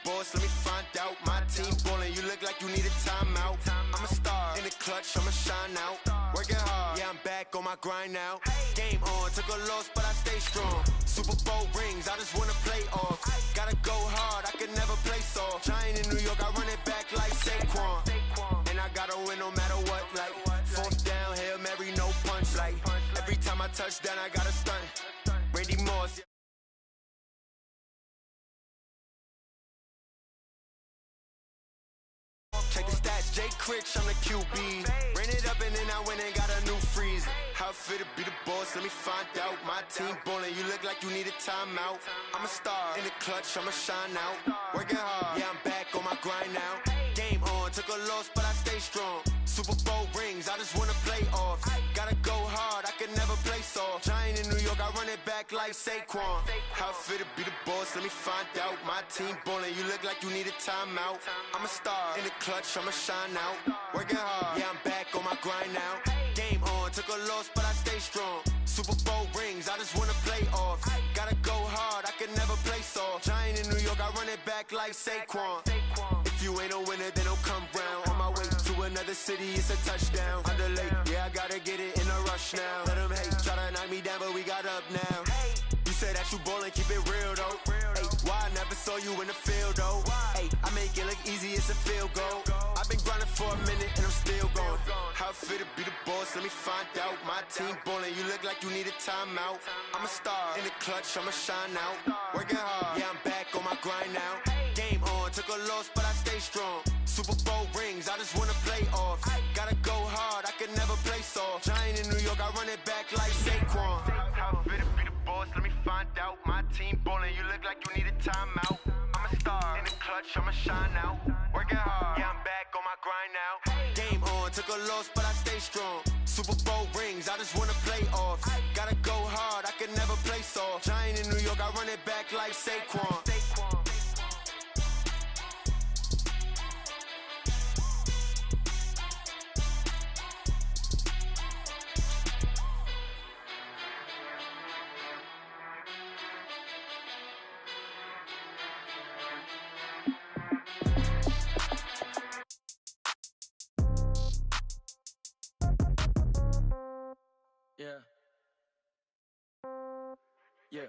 boss, let me find out. My team ballin', you look like you need a timeout. I'm a star, in the clutch, I'ma shine out. Working hard, yeah, I'm back on my grind now. Game on, took a loss, but I stay strong. Super Bowl rings, I just wanna play off. Gotta go hard, I can never play soft. Giant in New York, I run it back like Saquon. And I gotta win no matter what, like fourth down, Hail Mary, no punch. Like every time I touch down, I gotta stunt. Randy Moss. Check the stats, Jay Critch, I'm the QB. Ran it up and then I went and got a new freeze. How fit to be the boss, let me find out. My team ballin', you look like you need a timeout. I'm a star, in the clutch, I'ma shine out. Working hard, yeah, I'm back on my grind now. Game on, took a loss, but I stay strong. Super Bowl rings, I just wanna play off. Gotta go hard, I can never play soft. Giant in New York, I run it back like Saquon. How fit to be the boss, let me find out. My team ballin', you look like you need a timeout. I'm a star, in the clutch, I'ma shine out. Working hard, yeah, I'm back on my grind now. Game on, took a loss, but I stay strong. Super Bowl rings, I just wanna play off. Gotta go hard, I can never play soft. Giant in New York, I run it back like Saquon. If you ain't a winner, then don't come round. On my way to another city, it's a touchdown. Underlay, yeah, I gotta get it in a rush now. Let them hate, try to knock me down, but we got up now. You said that you ballin', keep it real though. Hey, why I never saw you in the field though? Hey, I make it look easy, it's a field goal. I've been grinding for a minute and I'm still going. How fit to be the boss, let me find out. My team ballin', you look like you need a timeout. I'm a star, in the clutch, I'ma shine out. Working hard, yeah, I'm back on my grind now. Game on, took a loss, but I stay strong. Super Bowl rings, I just wanna play off. Gotta go hard, I can never play soft. Giant in New York, I run it back like Saquon. How fit to be the boss, let me find out. My team ballin', you look like you need a timeout. I'm a star, in the clutch, I'ma shine out. Working hard, yeah, I'm back on my grind now. Game on, took a loss, but I stay strong. Super Bowl rings, I just wanna play off. Gotta go hard, I can never play soft. Giant in New York, I run it back like Saquon. Yeah.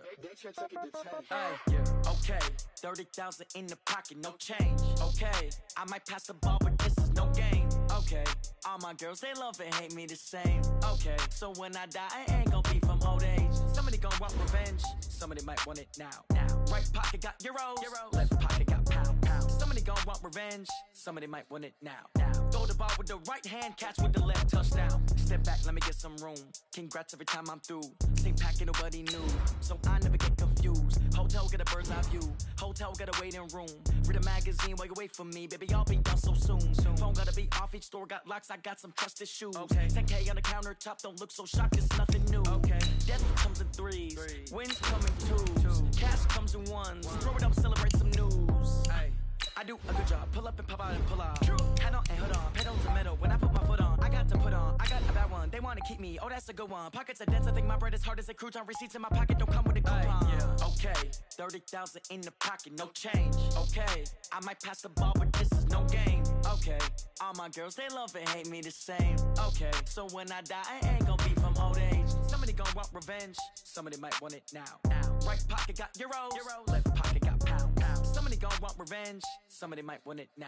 Hey, yeah. Okay, 30,000 in the pocket, no change. Okay, I might pass the ball, but this is no game. Okay, all my girls, they love and hate me the same. Okay, so when I die, I ain't gon' be from old age. Somebody gon' want revenge, somebody might want it now. Right pocket got euros, left pocket got pound. Somebody gon' want revenge, somebody might want it now. Throw the ball with the right hand, catch with the left, touchdown. Step back, let me get some room. Congrats every time I'm through. Same packet, nobody knew, so I never get confused. Hotel get a bird's eye view, hotel get a waiting room. Read a magazine while you wait for me, baby, I'll be done so soon. Phone gotta be off, each store got locks, I got some trusted shoes. 10K on the countertop, don't look so shocked, it's nothing new. Death comes in threes, wins come in twos, cash comes in ones. Throw it up, celebrate some news. I do a good job, pull up and pop out and pull out. Head on and hood on, pedal to metal. When I put my foot on, I got to put on. I got a bad one, they wanna keep me, oh that's a good one. Pockets are dense, I think my bread is hard as a crouton. Receipts in my pocket don't come with a coupon. Okay, 30,000 in the pocket, no change. Okay, I might pass the ball, but this is no game. Okay, all my girls, they love and hate me the same. Okay, so when I die, I ain't gon' be from old age. Somebody gon' want revenge, somebody might want it now. Right pocket got euros, left pocket got pound. Somebody gon' want revenge, somebody might want it now.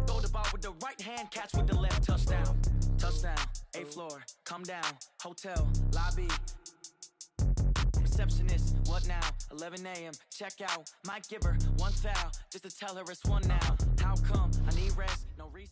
Throw the ball with the right hand, catch with the left, touchdown. Touchdown, 8th floor, come down, hotel, lobby. Receptionist, what now? 11 a.m., check out. Might give her one foul, just to tell her it's one now. How come? I need rest, no reset.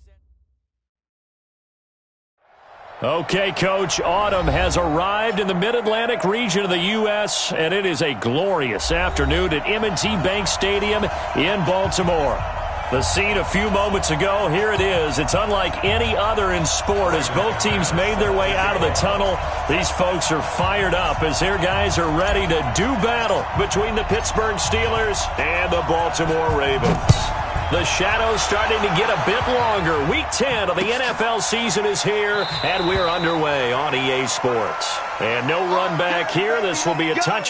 Okay, Coach, autumn has arrived in the Mid-Atlantic region of the U.S., and it is a glorious afternoon at M&T Bank Stadium in Baltimore. The scene a few moments ago, here it is. It's unlike any other in sport as both teams made their way out of the tunnel. These folks are fired up as their guys are ready to do battle between the Pittsburgh Steelers and the Baltimore Ravens. The shadow's starting to get a bit longer. Week 10 of the NFL season is here, and we're underway on EA Sports. And no run back here. This will be a touch.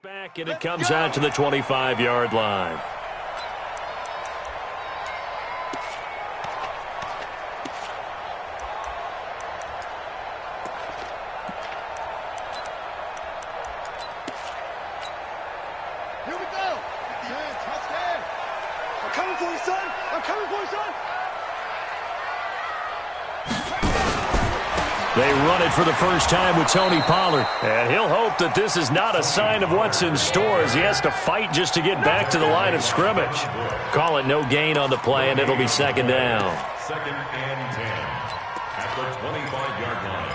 Back, and it comes out to the 25-yard line. Here we go. Touchdown. I'm coming for you, son. I'm coming for you, son. They run it for the first time with Tony Pollard. And he'll hope that this is not a sign of what's in store as he has to fight just to get back to the line of scrimmage. Call it no gain on the play, and it'll be second down. Second and 10 at the 25-yard line.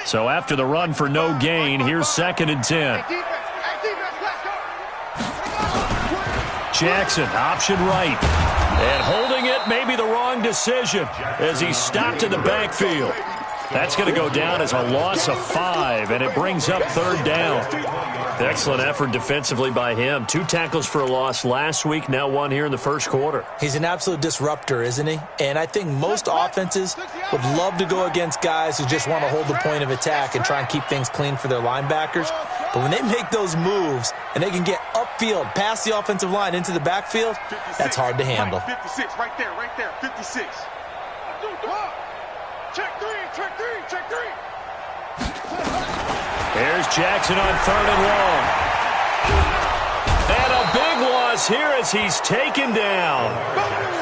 So after the run for no gain, here's second and 10. Jackson, option right. And holding it may be the wrong decision as he's stopped in the backfield. That's going to go down as a loss of 5, and it brings up third down. Excellent effort defensively by him. 2 tackles for a loss last week, now 1 here in the first quarter. He's an absolute disruptor, isn't he? And I think most offenses would love to go against guys who just want to hold the point of attack and try and keep things clean for their linebackers. But when they make those moves and they can get upfield, past the offensive line into the backfield, that's hard to handle. 56, right there, 56. Check three. Here's Jackson on third and long. And a big loss here as he's taken down.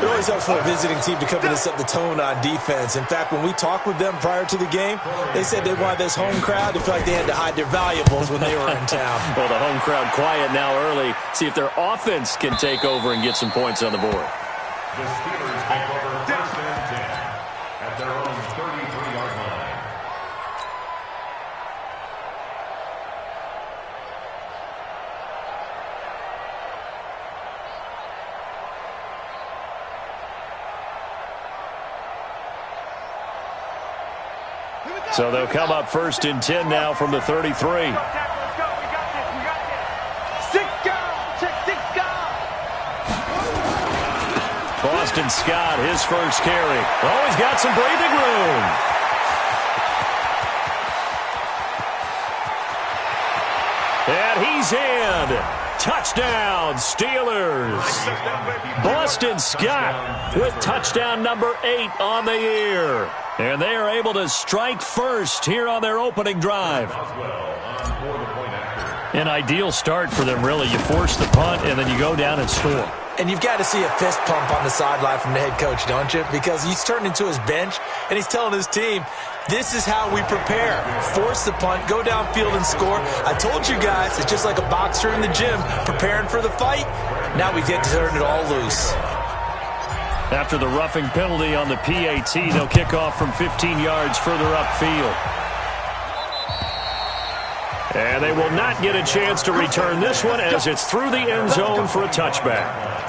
It always helps for a visiting team to come in and set the tone on defense. In fact, when we talked with them prior to the game, they said they wanted this home crowd to feel like they had to hide their valuables when they were in town. Well, the home crowd quiet now early. See if their offense can take over and get some points on the board. The Steelers take over first and 10 at their own 33-yard line. So they'll come up first and 10 now from the 33. Boston Scott, his first carry. Oh, he's got some breathing room. And he's in. Touchdown, Steelers. Boston Scott with touchdown number 8 on the year. And they are able to strike first here on their opening drive. An ideal start for them, really. You force the punt, and then you go down and score. And you've got to see a fist pump on the sideline from the head coach, don't you? Because he's turned into his bench, and he's telling his team, this is how we prepare. Force the punt, go downfield and score. I told you guys, it's just like a boxer in the gym preparing for the fight. Now we get to turn it all loose. After the roughing penalty on the PAT, they'll kick off from 15 yards further upfield. And they will not get a chance to return this one as it's through the end zone for a touchback.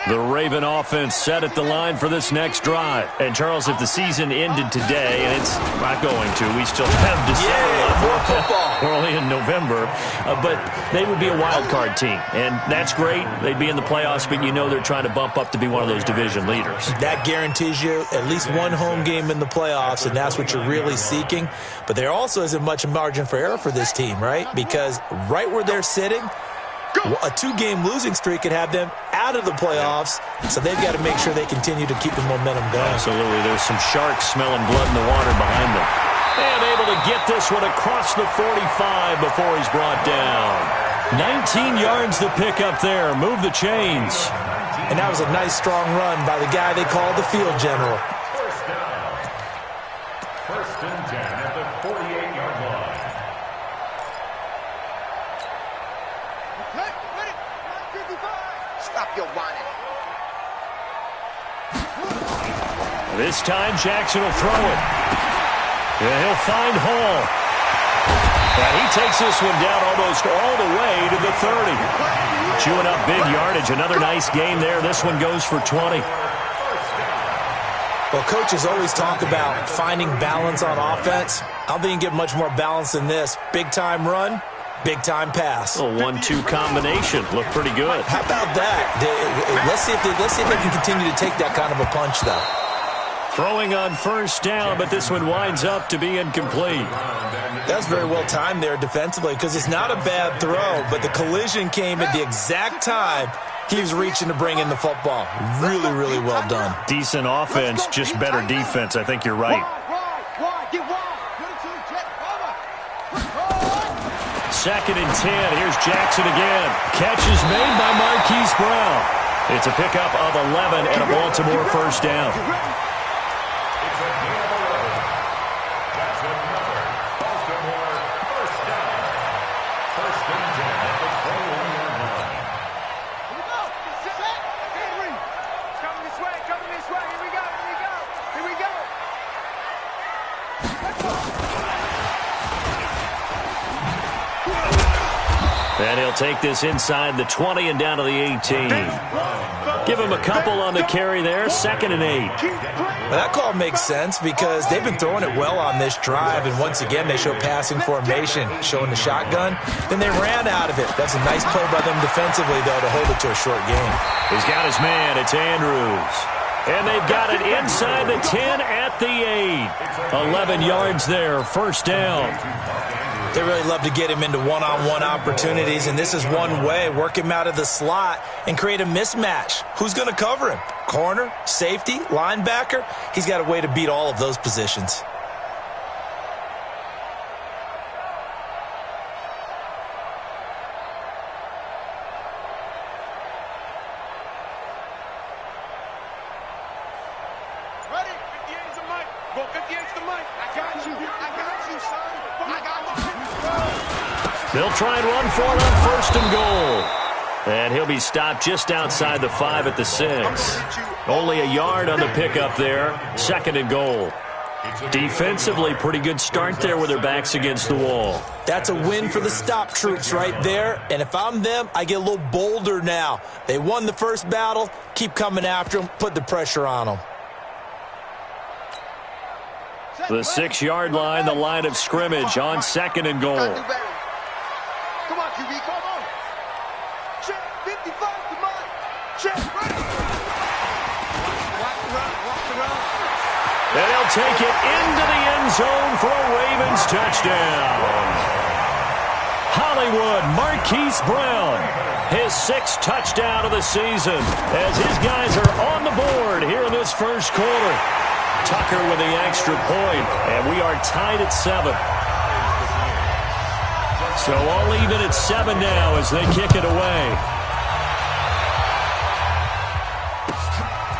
The Raven offense set at the line for this next drive. And, Charles, if the season ended today, and it's not going to, we still have December left. We're only in November. But they would be a wild card team. And that's great. They'd be in the playoffs, but you know they're trying to bump up to be one of those division leaders. That guarantees you at least one home game in the playoffs, and that's what you're really seeking. But there also isn't much margin for error for this team, right? Because right where they're sitting, a 2-game losing streak could have them out of the playoffs, so they've got to make sure they continue to keep the momentum going. Absolutely. There's some sharks smelling blood in the water behind them. And able to get this one across the 45 before he's brought down. 19 yards to pick up there. Move the chains. And that was a nice, strong run by the guy they called the field general. First and 10 at the 48-yard line. Stop your whining. This time Jackson will throw it. And he'll find Hall. And he takes this one down almost all the way to the 30. Chewing up big yardage. Another nice game there. This one goes for 20. Well, coaches always talk about finding balance on offense. I don't think you can get much more balance than this. Big-time run, big-time pass. A 1-2 combination. Looked pretty good. How about that? Let's see if they can continue to take that kind of a punch, though. Throwing on first down, but this one winds up to be incomplete. That's very well timed there defensively because it's not a bad throw, but the collision came at the exact time he was reaching to bring in the football. Really, really well done. Decent offense, just better defense. I think you're right. Second and 10. Here's Jackson again. Catch is made by Marquise Brown. It's a pickup of 11 and a Baltimore first down. And he'll take this inside the 20 and down to the 18. Give him a couple on the carry there. Second and 8. Well, that call makes sense because they've been throwing it well on this drive, and once again they show passing formation, showing the shotgun. Then they ran out of it. That's a nice play by them defensively, though, to hold it to a short game. He's got his man. It's Andrews. And they've got it inside the 10 at the 8. 11 yards there. First down. They really love to get him into one-on-one opportunities, and this is one way. Work him out of the slot and create a mismatch. Who's going to cover him? Corner, safety, linebacker? He's got a way to beat all of those positions. They'll try and run for it on first and goal. And he'll be stopped just outside the 5 at the 6. Only a yard on the pickup there. Second and goal. Defensively, pretty good start there with their backs against the wall. That's a win for the stop troops right there. And if I'm them, I get a little bolder now. They won the first battle. Keep coming after them. Put the pressure on them. The 6-yard line, the line of scrimmage on second and goal. Come on, QB, come on. Check 55 to mine. Check. Walk the run. And he'll take it into the end zone for a Ravens touchdown. Hollywood Marquise Brown, his 6th touchdown of the season as his guys are on the board here in this first quarter. Tucker with the extra point, and we are tied at 7. So all even at 7 now as they kick it away.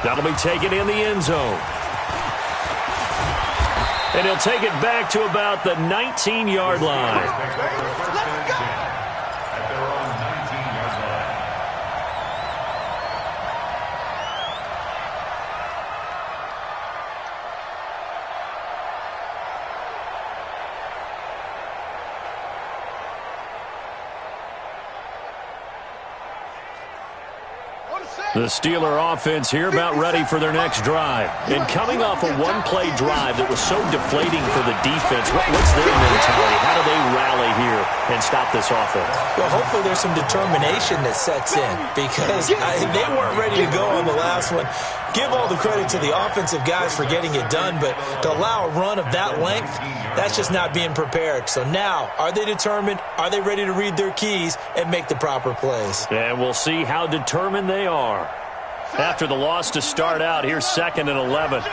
That'll be taken in the end zone. And he'll take it back to about the 19-yard line. Let's go. The Steeler offense here about ready for their next drive. And coming off a one-play drive that was so deflating for the defense, what's their mentality? How do they rally here and stop this offense? Well, hopefully there's some determination that sets in because they weren't ready to go on the last one. Give all the credit to the offensive guys for getting it done, but to allow a run of that length, that's just not being prepared. So now, are they determined? Are they ready to read their keys and make the proper plays? And we'll see how determined they are. After the loss to start out, here's 2nd and 11.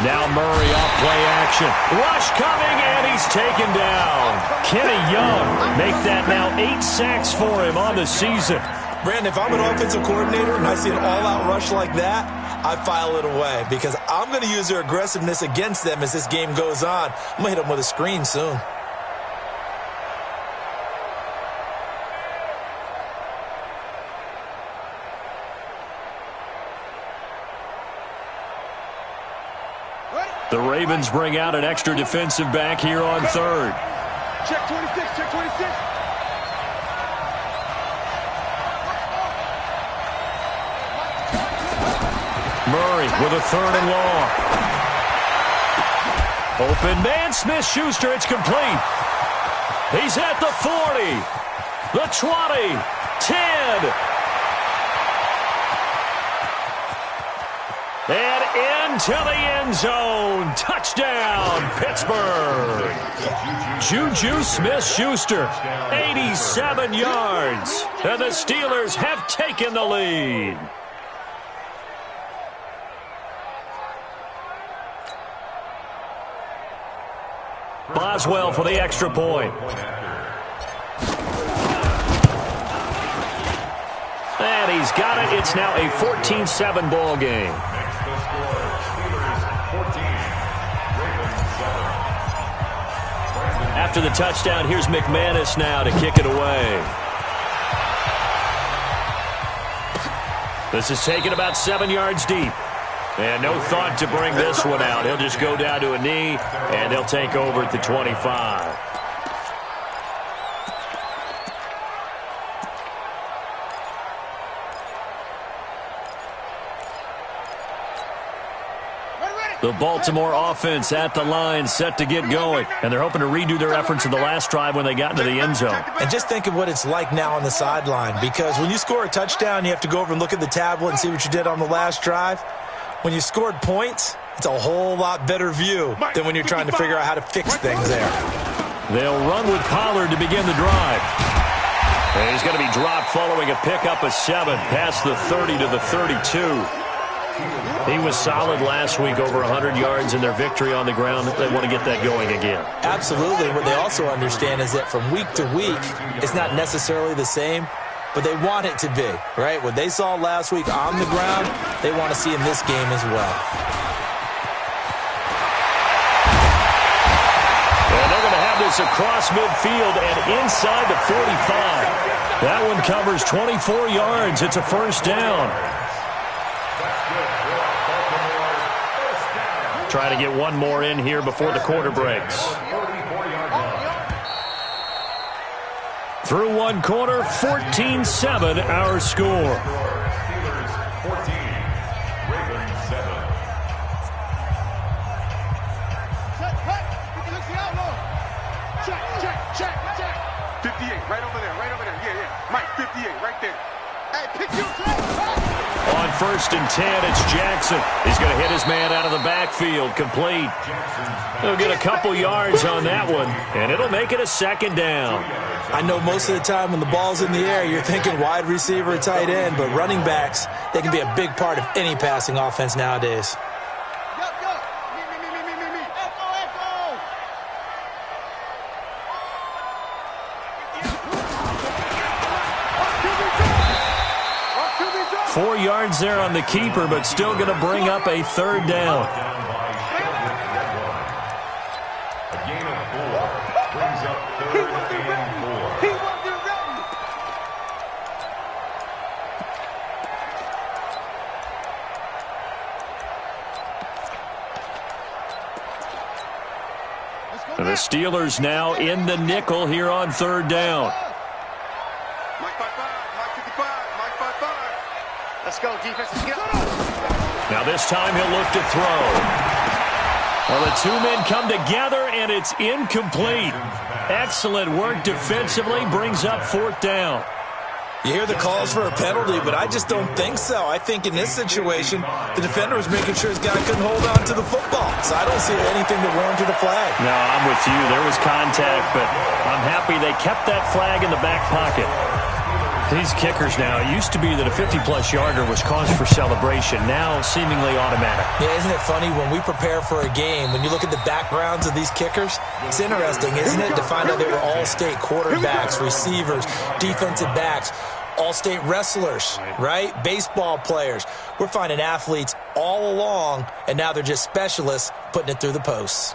Now Murray off play action. Rush coming, and he's taken down. Kenny Young make that now 8 sacks for him on the season. Brandon, if I'm an offensive coordinator and I see an all-out rush like that, I file it away because I'm going to use their aggressiveness against them as this game goes on. I'm going to hit them with a screen soon. The Ravens bring out an extra defensive back here on 3rd. Check 26, check 26. Murray with a 3rd and long. Open man, Smith-Schuster, it's complete. He's at the 40, the 20, 10. And into the end zone. Touchdown, Pittsburgh. Juju Smith-Schuster, 87 yards. And the Steelers have taken the lead. Boswell for the extra point. And he's got it. It's now a 14-7 ball game. After the touchdown, here's McManus now to kick it away. This is taken about 7 yards deep. And no thought to bring this one out. He'll just go down to a knee, and they'll take over at the 25. The Baltimore offense at the line, set to get going. And they're hoping to redo their efforts in the last drive when they got into the end zone. And just think of what it's like now on the sideline. Because when you score a touchdown, you have to go over and look at the tablet and see what you did on the last drive. When you scored points, it's a whole lot better view than when you're trying to figure out how to fix things there. They'll run with Pollard to begin the drive. And he's going to be dropped following a pickup of 7 past the 30 to the 32. He was solid last week, over 100 yards in their victory on the ground. They want to get that going again. Absolutely. What they also understand is that from week to week, it's not necessarily the same, but they want it to be, right? What they saw last week on the ground, they want to see in this game as well. And they're going to have this across midfield and inside the 45. That one covers 24 yards. It's a first down. Try to get one more in here before the quarter breaks. Through one quarter, 14-7 our score. Steelers 14, Ravens 7. Check. 58, right over there. Yeah. Mike, 58, right there. Hey, pick your On 1st and 10, it's Jackson. He's going to hit his man out of the backfield, complete. He'll get a couple yards on that one, and it'll make it a 2nd down. I know most of the time when the ball's in the air, you're thinking wide receiver or tight end, but running backs, they can be a big part of any passing offense nowadays. Four yards there on the keeper, but still going to bring up a 3rd down. A gain of 4 brings up 3rd and 4. He wasn't ready. And the Steelers now in the nickel here on 3rd down. Mike 55, Mike 55, Mike 55. Let's go, defense. Let's get up. Now this time he'll look to throw. Well, the two men come together, and it's incomplete. Excellent work defensively, brings up 4th down. You hear the calls for a penalty, but I just don't think so. I think in this situation, the defender was making sure his guy couldn't hold on to the football. So I don't see anything that warranted a flag. No, I'm with you. There was contact, but I'm happy they kept that flag in the back pocket. These kickers now, it used to be that a 50-plus yarder was cause for celebration. Now, seemingly automatic. Yeah, isn't it funny when we prepare for a game, when you look at the backgrounds of these kickers, it's interesting, isn't it, to find out they were all-state quarterbacks, receivers, defensive backs, all-state wrestlers, right? Baseball players. We're finding athletes all along, and now they're just specialists putting it through the posts.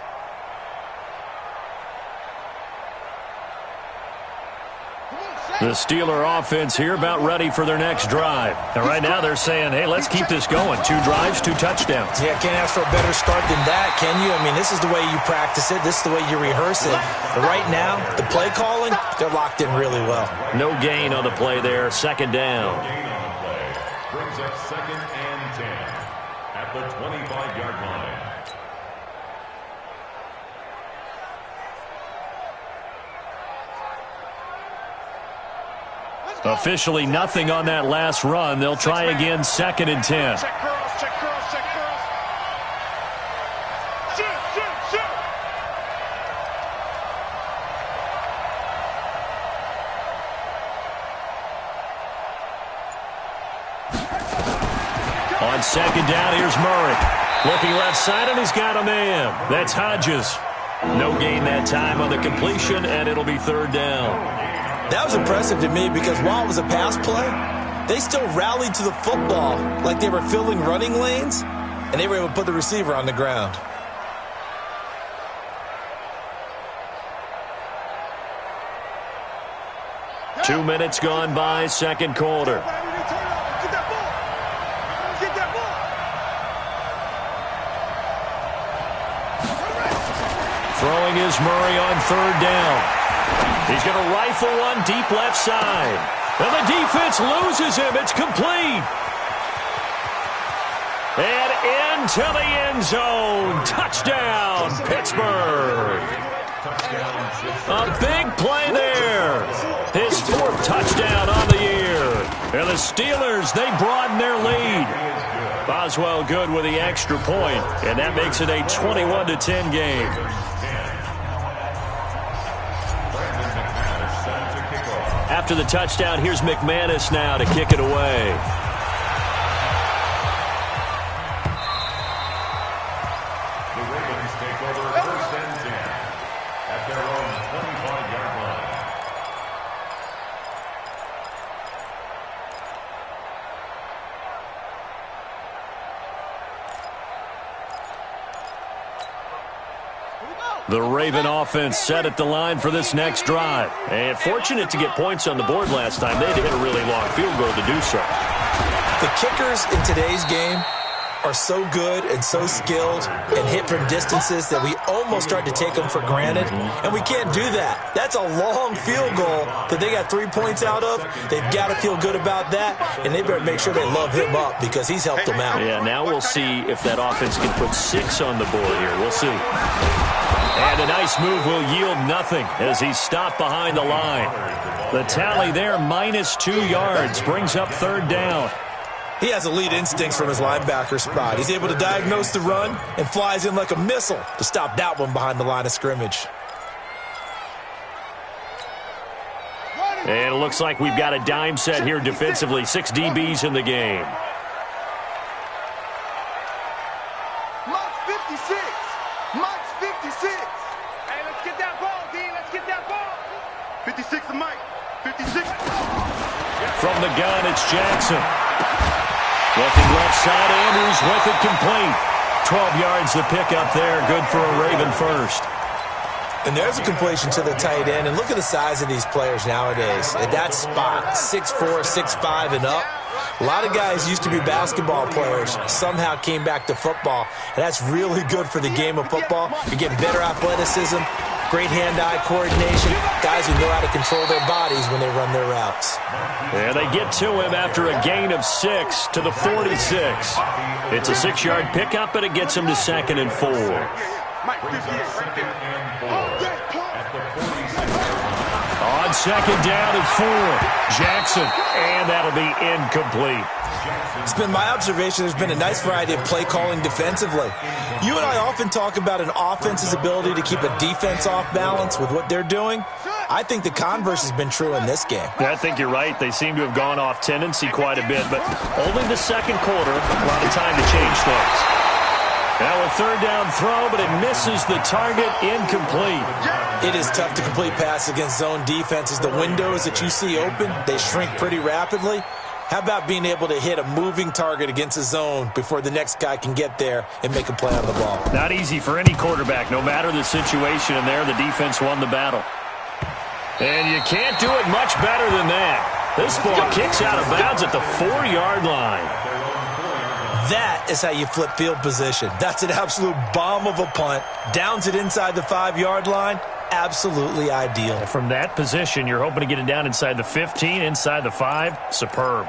The Steeler offense here about ready for their next drive. And right now they're saying, hey, let's keep this going. 2 drives, 2 touchdowns. Yeah, can't ask for a better start than that, can you? I mean, this is the way you practice it. This is the way you rehearse it. But right now, the play calling, they're locked in really well. No gain on the play there. 2nd down. Gain on the play brings up 2nd and 10. at the 25-yard line. Officially nothing on that last run. They'll try again, 2nd and 10. Check curls, check curls, check curls. Shoot, shoot, shoot. On 2nd down, here's Murray. Looking left side, and he's got a man. That's Hodges. No gain that time on the completion, and it'll be 3rd down. That was impressive to me because while it was a pass play, they still rallied to the football like they were filling running lanes, and they were able to put the receiver on the ground. Yeah. 2 minutes gone by, 2nd quarter. Get that ball. Get that ball. Throwing is Murray on 3rd down. He's going to rifle one deep left side. And the defense loses him. It's complete. And into the end zone. Touchdown, Pittsburgh. A big play there. His 4th touchdown on the year. And the Steelers, they broaden their lead. Boswell good with the extra point, and that makes it a 21-10 game. After the touchdown, here's McManus now to kick it away. The Ravens take over 1st and 10 at their own 25-yard line. The Raven offense set at the line for this next drive. And fortunate to get points on the board last time. They had to hit a really long field goal to do so. The kickers in today's game are so good and so skilled and hit from distances that we almost start to take them for granted. And we can't do that. That's a long field goal that they got 3 points out of. They've got to feel good about that, and they better make sure they love him up because he's helped them out. Yeah, now we'll see if that offense can put 6 on the board here. We'll see. And a nice move will yield nothing as he's stopped behind the line. The tally there, -2 yards, brings up 3rd down. He has elite instincts from his linebacker spot. He's able to diagnose the run and flies in like a missile to stop that one behind the line of scrimmage. And it looks like we've got a dime set here defensively. 6 DBs in the game. March 56. March 56. Hey, let's get that ball, D. Let's get that ball. 56 to Mike. 56. From the gun, it's Jackson. Looking left side, Andrews with it complete. 12 yards to pick up there. Good for a Raven first. And there's a completion to the tight end. And look at the size of these players nowadays. At that spot, 6'4", 6'5", and up. A lot of guys used to be basketball players, somehow came back to football. And that's really good for the game of football. You're getting better athleticism, great hand-eye coordination, guys who know how to control their bodies when they run their routes. And they get to him after a gain of 6 to the 46. It's a 6-yard pickup, but it gets him to 2nd and 4. On 2nd down and 4, Jackson, and that'll be incomplete. It's been my observation there's been a nice variety of play calling defensively. You and I often talk about an offense's ability to keep a defense off balance with what they're doing. I think the converse has been true in this game. I think you're right. They seem to have gone off tendency quite a bit, but only the 2nd quarter, a lot of time to change things. Now a 3rd down throw, but it misses the target, incomplete. It is tough to complete passes against zone defenses. The windows that you see open, they shrink pretty rapidly. How about being able to hit a moving target against a zone before the next guy can get there and make a play on the ball? Not easy for any quarterback, no matter the situation, and there the defense won the battle. And you can't do it much better than that. This ball kicks out of bounds at the 4-yard line. That is how you flip field position. That's an absolute bomb of a punt. Downs it inside the 5-yard line. Absolutely ideal. From that position, you're hoping to get it down inside the 15, inside the 5. Superb.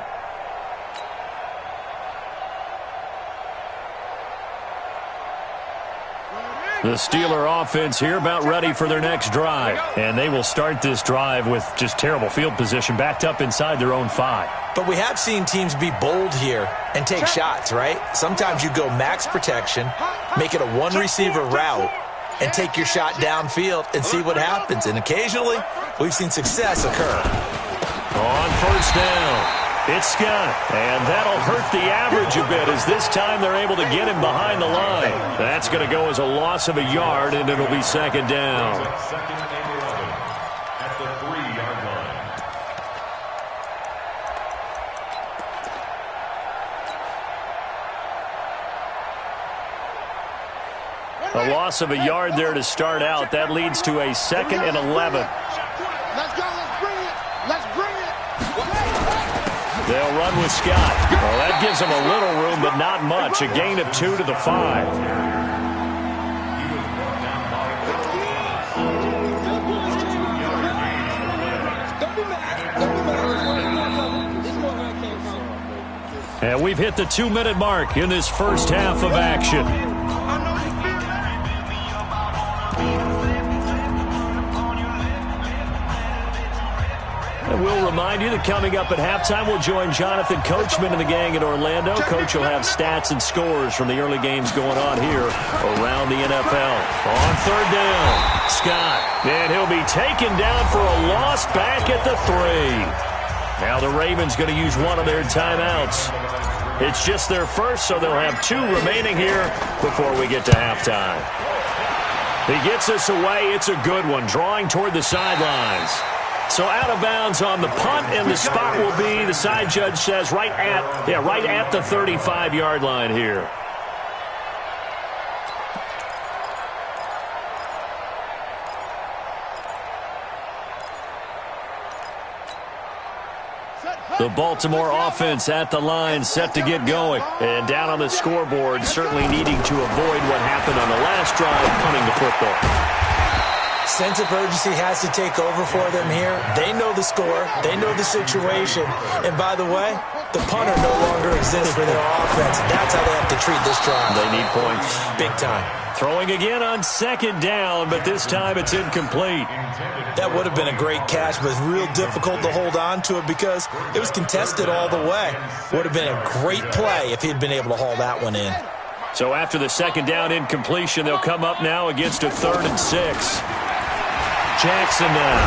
The Steeler offense here about ready for their next drive. And they will start this drive with just terrible field position, backed up inside their own 5. But we have seen teams be bold here and take shots, right? Sometimes you go max protection, make it a one-receiver route, and take your shot downfield and see what happens. And occasionally, we've seen success occur. On first down, it's Scott. And that'll hurt the average a bit as this time they're able to get him behind the line. That's going to go as a loss of a yard, and it'll be second down. Second and 11 at the 3-yard line. A loss of a yard there to start out. That leads to a second and 11. Let's go. Let's bring it. Let's bring it. They'll run with Scott. Well, that gives them a little room, but not much. A gain of 2 to the 5. And we've hit the 2-minute mark in this first half of action. And we'll remind you that coming up at halftime, we'll join Jonathan Coachman and the gang in Orlando. Coach will have stats and scores from the early games going on here around the NFL. On third down, Scott. And he'll be taken down for a loss back at the 3. Now the Ravens going to use one of their timeouts. It's just their first, so they'll have 2 remaining here before we get to halftime. He gets us away. It's a good one, drawing toward the sidelines. So out of bounds on the punt, and the spot will be, the side judge says, right at the 35-yard line here. The Baltimore offense at the line, set to get going. And down on the scoreboard, certainly needing to avoid what happened on the last drive, punting the football. Sense of urgency has to take over for them here. They know the score. They know the situation. And by the way, the punter no longer exists for their offense. That's how they have to treat this drive. They need points. Big time. Throwing again on second down, but this time it's incomplete. That would have been a great catch, but it's real difficult to hold on to it because it was contested all the way. Would have been a great play if he'd been able to haul that one in. So after the second down incompletion, they'll come up now against a 3rd and 6. Jackson now.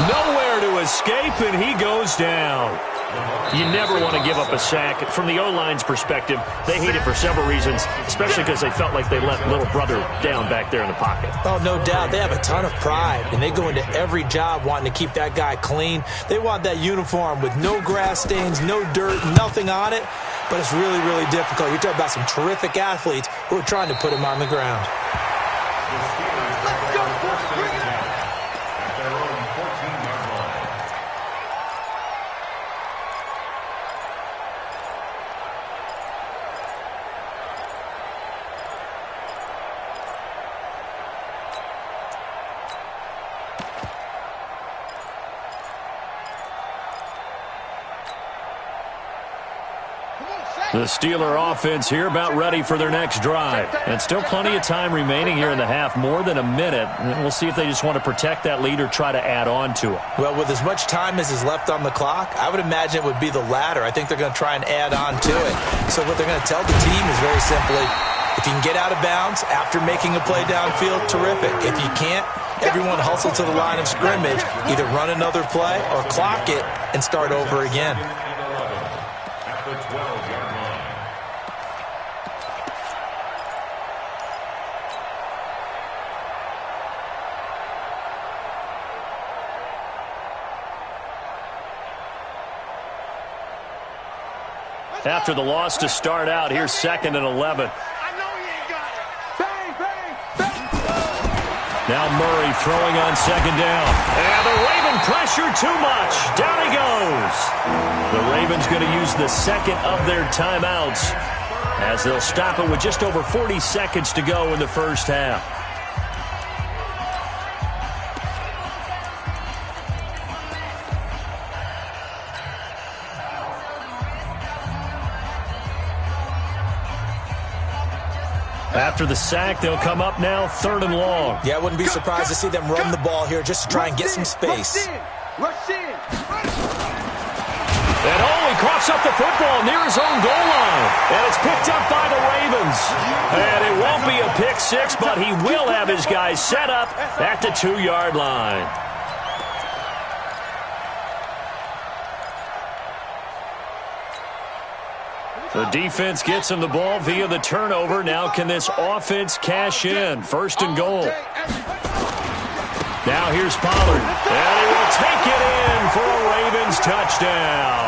Nowhere to escape, and he goes down. You never want to give up a sack. From the O-line's perspective, they hate it for several reasons, especially because they felt like they let little brother down back there in the pocket. Oh, no doubt. They have a ton of pride, and they go into every job wanting to keep that guy clean. They want that uniform with no grass stains, no dirt, nothing on it, but it's really, really difficult. You're talking about some terrific athletes who are trying to put him on the ground. The Steeler offense here about ready for their next drive. And still plenty of time remaining here in the half, more than a minute. And we'll see if they just want to protect that lead or try to add on to it. Well, with as much time as is left on the clock, I would imagine it would be the latter. I think they're going to try and add on to it. So what they're going to tell the team is very simply, if you can get out of bounds after making a play downfield, terrific. If you can't, everyone hustle to the line of scrimmage, either run another play or clock it and start over again. At the 12-yard line. After the loss to start out, here's 2nd and 11. Now Murray throwing on second down. And the Raven pressure too much. Down he goes. The Ravens going to use the second of their timeouts as they'll stop it with just over 40 seconds to go in the first half. After the sack, they'll come up now 3rd and long. Yeah, I wouldn't be surprised to see them run the ball here just to try and get some space. Rush in. And he coughs up the football near his own goal line. And it's picked up by the Ravens. And it won't be a pick six, but he will have his guys set up at the 2-yard line. The defense gets him the ball via the turnover. Now can this offense cash in? 1st and goal. Now here's Pollard. And he will take it in for a Ravens touchdown.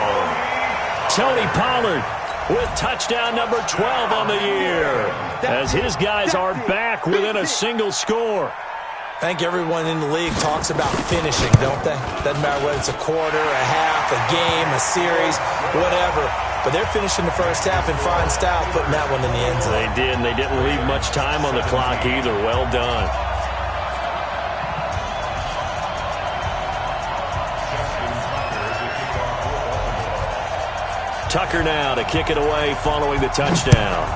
Tony Pollard with touchdown number 12 on the year, as his guys are back within a single score. I think everyone in the league talks about finishing, don't they? Doesn't matter whether it's a quarter, a half, a game, a series, whatever. But they're finishing the first half in fine style, putting that one in the end zone. They did, and they didn't leave much time on the clock either. Well done. Tucker now to kick it away following the touchdown.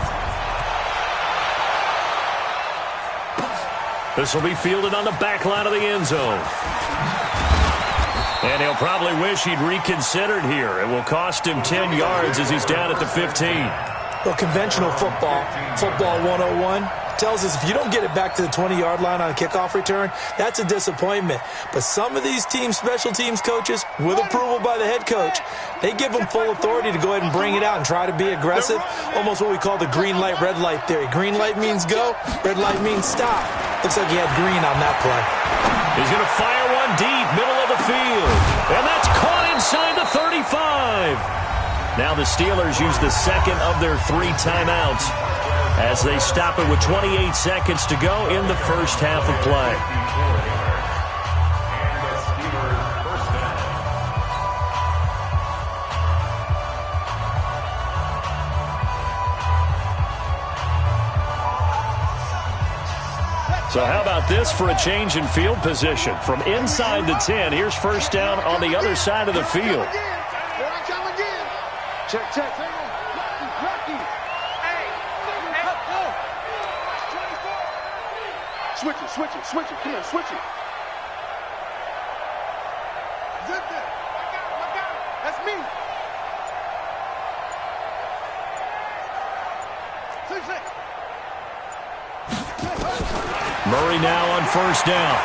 This will be fielded on the back line of the end zone. And he'll probably wish he'd reconsidered here. It will cost him 10 yards as he's down at the 15. Well, conventional football 101, tells us if you don't get it back to the 20-yard line on a kickoff return, that's a disappointment. But some of these team special teams coaches, with approval by the head coach, they give them full authority to go ahead and bring it out and try to be aggressive, almost what we call the green light, red light theory. Green light means go, red light means stop. Looks like he had green on that play. He's going to fire one deep, middle of the field. And that's caught inside the 35. Now the Steelers use the second of their 3 timeouts as they stop it with 28 seconds to go in the first half of play. So how about this for a change in field position? From inside the 10, here's first down on the other side of the field. Check, check. Lucky. Hey, go. Switch it. Come on, switch it. Zip it. I got it. That's me. Six. Murray now on first down.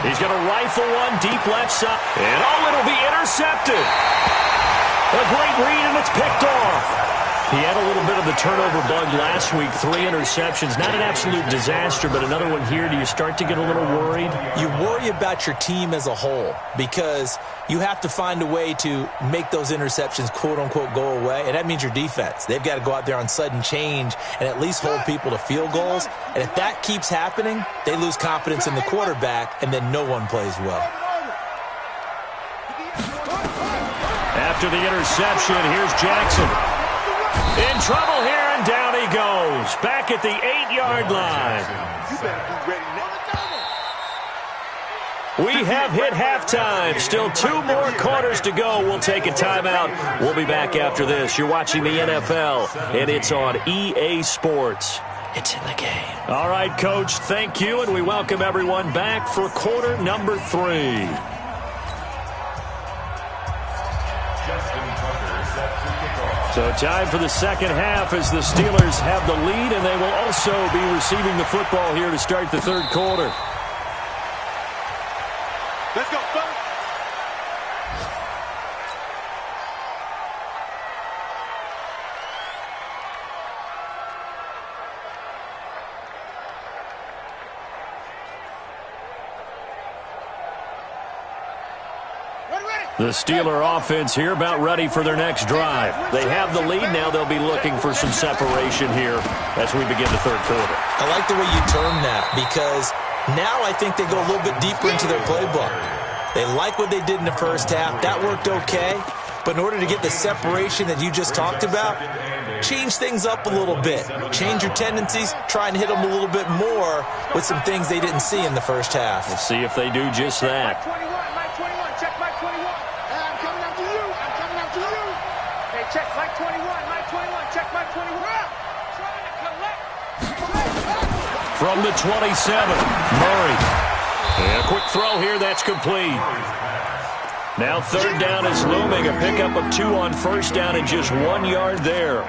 He's going to rifle one deep left side. And it'll be intercepted. A great read, and it's picked off. He had a little bit of the turnover bug last week. 3 interceptions. Not an absolute disaster, but another one here. Do you start to get a little worried? You worry about your team as a whole because you have to find a way to make those interceptions, quote-unquote, go away, and that means your defense. They've got to go out there on sudden change and at least hold people to field goals, and if that keeps happening, they lose confidence in the quarterback, and then no one plays well. After the interception, here's Jackson. In trouble here, and down he goes. Back at the 8-yard line. You better be ready now. We have hit halftime. Still 2 more quarters to go. We'll take a timeout. We'll be back after this. You're watching the NFL, and it's on EA Sports. It's in the game. All right, Coach, thank you, and we welcome everyone back for quarter number 3. So time for the second half as the Steelers have the lead, and they will also be receiving the football here to start the third quarter. Let's go, fellas. The Steeler offense here about ready for their next drive. They have the lead. Now they'll be looking for some separation here as we begin the third quarter. I like the way you term that because now I think they go a little bit deeper into their playbook. They like what they did in the first half. That worked okay. But in order to get the separation that you just talked about, change things up a little bit. Change your tendencies. Try and hit them a little bit more with some things they didn't see in the first half. We'll see if they do just that. Mike 21, check Mike 21. I'm coming after you. Hey, check Mike 21, check Mike 21. From the 27, Murray. And a quick throw here, that's complete. Now third down is looming. A pickup of 2 on first down and just 1 yard there.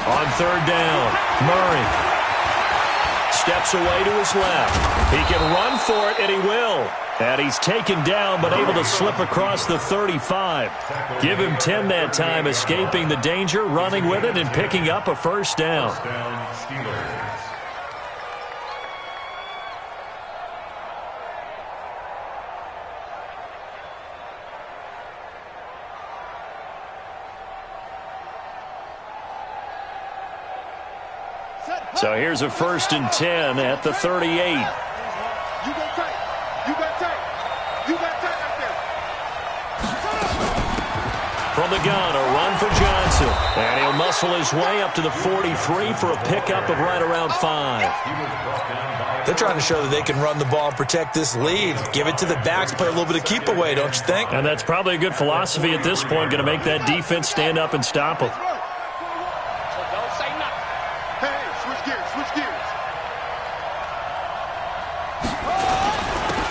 On third down, Murray steps away to his left. He can run for it, and he will. And he's taken down, but able to slip across the 35. Give him 10 that time, escaping the danger, running with it, and picking up a first down. So here's a 1st and 10 at the 38. You got tight. You got tight. You got tight out there. From the gun, a run for Johnson. And he'll muscle his way up to the 43 for a pickup of right around 5. They're trying to show that they can run the ball and protect this lead. Give it to the backs, play a little bit of keep away, don't you think? And that's probably a good philosophy at this point, going to make that defense stand up and stop them.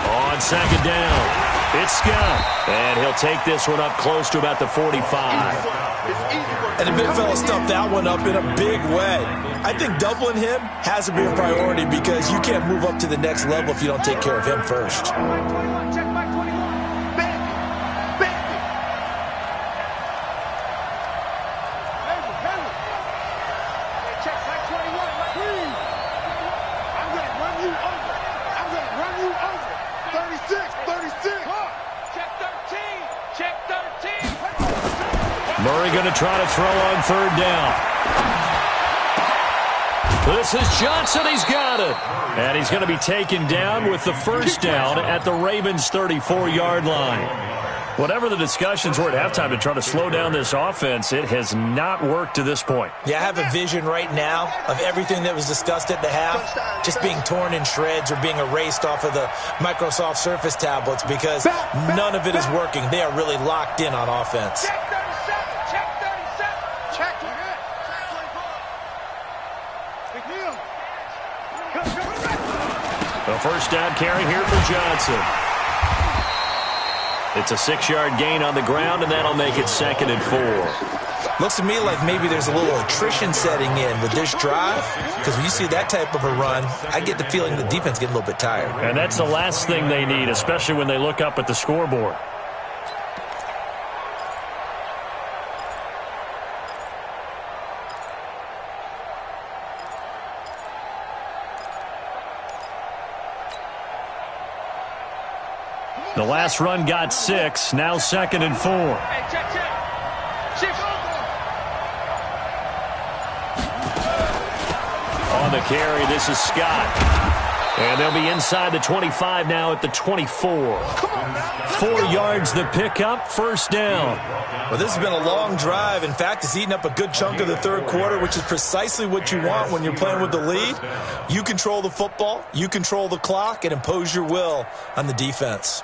On second down, it's Scott. And he'll take this one up close to about the 45. And the big fella stuffed that one up in a big way. I think doubling him has to be a priority because you can't move up to the next level if you don't take care of him first. Check my 21. Back it. Check my 21. Please. I'm going to run you over. I'm going to run you over. 36. Check 13. Check 13. Murray going to try to throw on third down. This is Johnson. He's got it. And he's going to be taken down with the first down at the Ravens' 34-yard line. Whatever the discussions were at halftime to try to slow down this offense, it has not worked to this point. Yeah, I have a vision right now of everything that was discussed at the half just being torn in shreds or being erased off of the Microsoft Surface tablets because none of it is working. They are really locked in on offense. Check 37. Check 37. Check it. A first down carry here for Johnson. It's a 6-yard gain on the ground, and that'll make it 2nd and 4. Looks to me like maybe there's a little attrition setting in with this drive because when you see that type of a run, I get the feeling the defense getting a little bit tired. And that's the last thing they need, especially when they look up at the scoreboard. The last run got 6, now 2nd and 4. Hey, check. Shift. On the carry, this is Scott. And they'll be inside the 25 now at the 24. 4 yards the pickup, first down. Well, this has been a long drive. In fact, it's eaten up a good chunk of the third quarter, which is precisely what you want when you're playing with the lead. You control the football, you control the clock, and impose your will on the defense.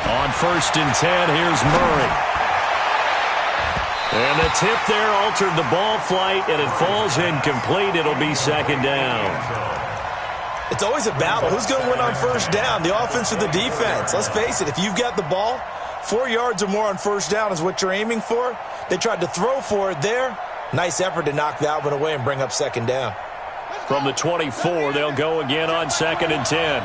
On 1st and 10, here's Murray. And the tip there altered the ball flight, and it falls incomplete. It'll be 2nd down. It's always a battle. Who's going to win on first down, the offense or the defense? Let's face it, if you've got the ball, 4 yards or more on first down is what you're aiming for. They tried to throw for it there. Nice effort to knock that one away and bring up second down. From the 24, they'll go again on 2nd and 10.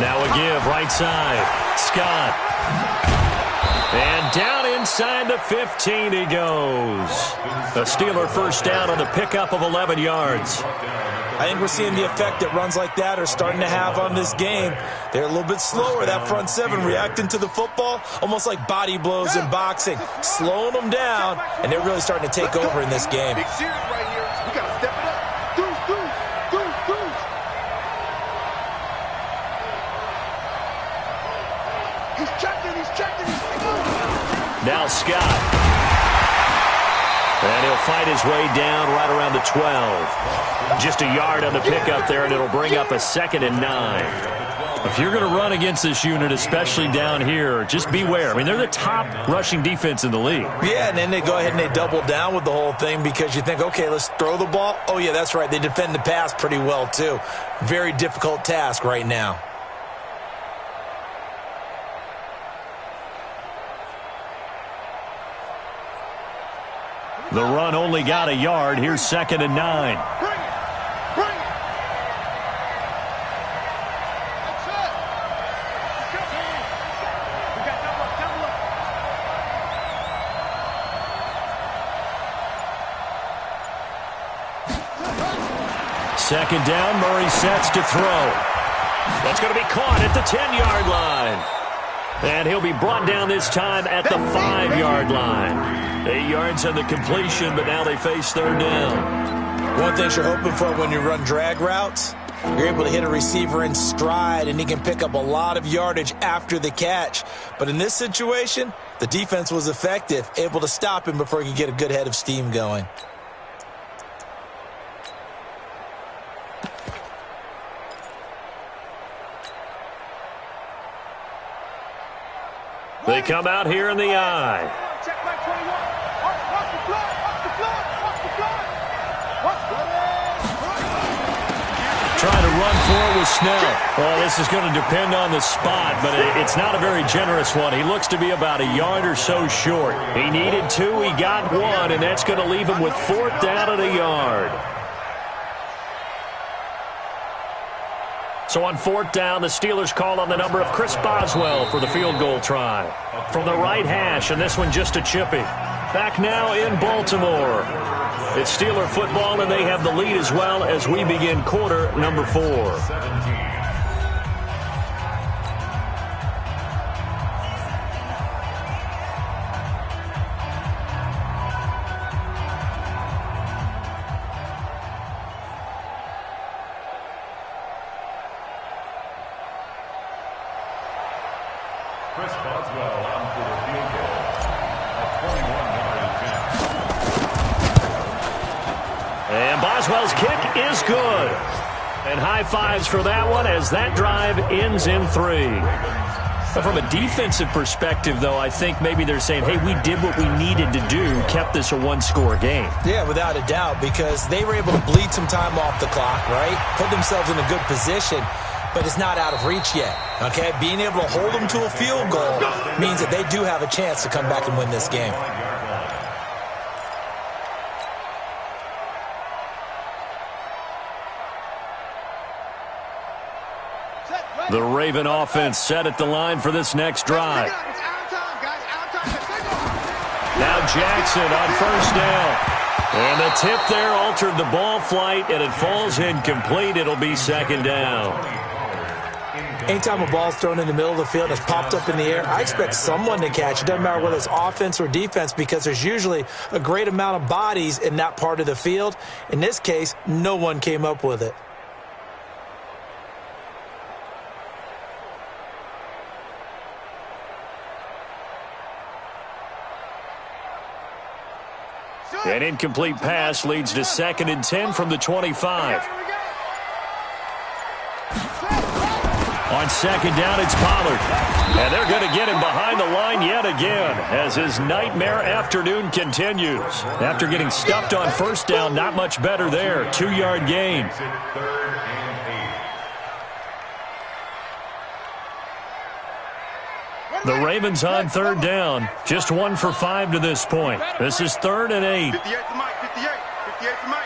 Now a give, right side. Scott. And down inside the 15 he goes. A Steeler first down on the pickup of 11 yards. I think we're seeing the effect that runs like that are starting to have on this game. They're a little bit slower, that front seven, reacting to the football, almost like body blows in boxing, slowing them down, and they're really starting to take over in this game. Big series right here. We got to step it up. Deuce. He's checking. Now Scott. And he'll fight his way down right around the 12. Just a yard on the pickup there, and it'll bring up a 2nd and 9. If you're going to run against this unit, especially down here, just beware. I mean, they're the top rushing defense in the league. Yeah, and then they go ahead and they double down with the whole thing because you think, okay, let's throw the ball. Oh, yeah, that's right. They defend the pass pretty well, too. Very difficult task right now. The run only got a yard. Here's 2nd and 9. Bring it. That's it. We got double up. Second down, Murray sets to throw. That's going to be caught at the 10-yard line. And he'll be brought down this time at the 5-yard line. 8 yards on the completion, but now they face third down. One thing you're hoping for when you run drag routes, you're able to hit a receiver in stride, and he can pick up a lot of yardage after the catch. But in this situation, the defense was effective, able to stop him before he could get a good head of steam going. They come out here in the eye. Check by 21. Watch the flood. Trying to run for it with Snell. Well, this is going to depend on the spot, but it's not a very generous one. He looks to be about a yard or so short. He needed 2, he got 1, and that's going to leave him with 4th down at a yard. So on 4th down, the Steelers call on the number of Chris Boswell for the field goal try. From the right hash, and this one just a chippy. Back now in Baltimore. It's Steeler football, and they have the lead as well as we begin quarter number 4. Chris Boswell on for the field goal. A 21-yard attempt. And Boswell's kick is good. And high fives for that one as that drive ends in 3. But from a defensive perspective, though, I think maybe they're saying, hey, we did what we needed to do, kept this a one-score game. Yeah, without a doubt, because they were able to bleed some time off the clock, right? Put themselves in a good position, but it's not out of reach yet, okay? Being able to hold them to a field goal means that they do have a chance to come back and win this game. The Raven offense set at the line for this next drive. Now Jackson on first down. And the tip there altered the ball flight, and it falls incomplete. It'll be second down. Anytime a ball's thrown in the middle of the field and it's popped up in the air, I expect someone to catch it. Doesn't matter whether it's offense or defense, because there's usually a great amount of bodies in that part of the field. In this case, no one came up with it. An incomplete pass leads to second and 10 from the 25. On On second down, it's Pollard. And they're going to get him behind the line yet again as his nightmare afternoon continues. After getting stuffed on first down, not much better there. 2-yard gain. The Ravens on third down. Just 1 for 5 to this point. This is 3rd and 8. 58 for Mike, 58. 58 for Mike.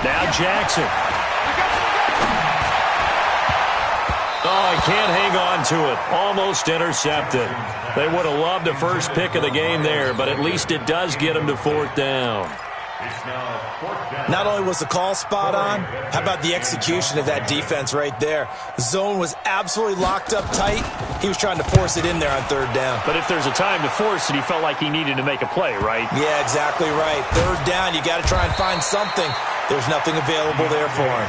Now Jackson. Oh, he can't hang on to it. Almost intercepted. They would have loved the first pick of the game there, but at least it does get them to 4th down. Not only was the call spot on, how about the execution of that defense right there? The zone was absolutely locked up tight. He was trying to force it in there on 3rd down. But if there's a time to force it, he felt like he needed to make a play, right? Yeah, exactly right. 3rd down, you got to try and find something. There's nothing available there for him.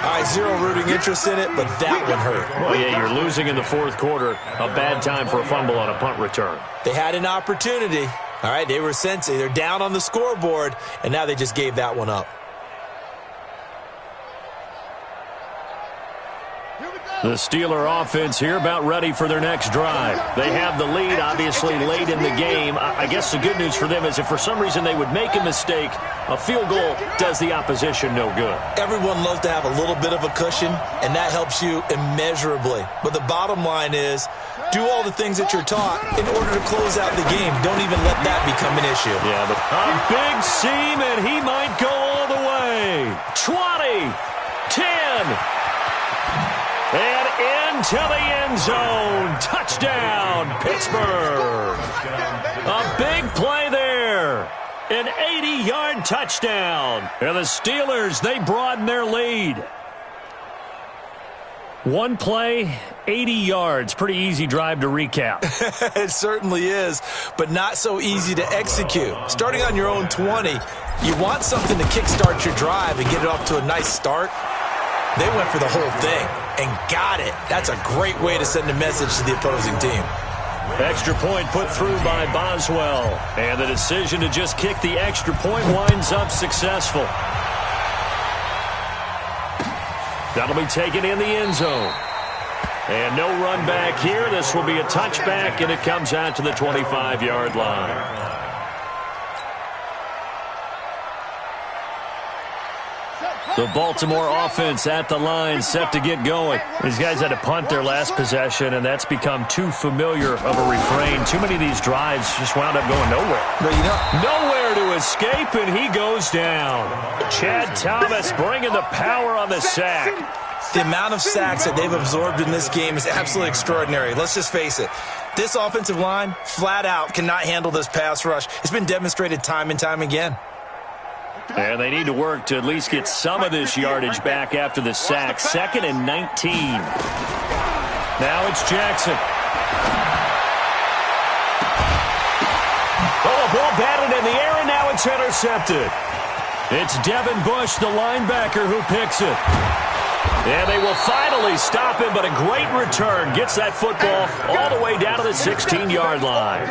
All right, zero rooting interest in it, but that one hurt. Well, yeah, you're losing in the 4th quarter. A bad time for a fumble on a punt return. They had an opportunity. All right, they were sensing. They're down on the scoreboard, and now they just gave that one up. The Steeler offense here about ready for their next drive. They have the lead, obviously, late in the game. I guess the good news for them is if for some reason they would make a mistake, a field goal does the opposition no good. Everyone loves to have a little bit of a cushion, and that helps you immeasurably. But the bottom line is, do all the things that you're taught in order to close out the game. Don't even let that become an issue. Yeah, but a big seam, and he might go all the way. 20, 10. And into the end zone. Touchdown, Pittsburgh. A big play there. An 80-yard touchdown. And the Steelers, they broaden their lead. One play, 80 yards. Pretty easy drive to recap. It certainly is, but not so easy to execute. Starting on your own 20, you want something to kickstart your drive and get it off to a nice start. They went for the whole thing and got it. That's a great way to send a message to the opposing team. Extra point put through by Boswell. And the decision to just kick the extra point winds up successful. That'll be taken in the end zone. And no run back here. This will be a touchback, and it comes out to the 25-yard line. The Baltimore offense at the line, set to get going. These guys had to punt their last possession, and that's become too familiar of a refrain. Too many of these drives just wound up going nowhere. Nowhere to escape, and he goes down. Chad Thomas bringing the power on the sack. The amount of sacks that they've absorbed in this game is absolutely extraordinary. Let's just face it. This offensive line, flat out, cannot handle this pass rush. It's been demonstrated time and time again. And they need to work to at least get some of this yardage back after the sack. 2nd and 19. Now it's Jackson. Oh, a ball batted in the air, and now it's intercepted. It's Devin Bush, the linebacker, who picks it. And they will finally stop him, but a great return. Gets that football all the way down to the 16-yard line.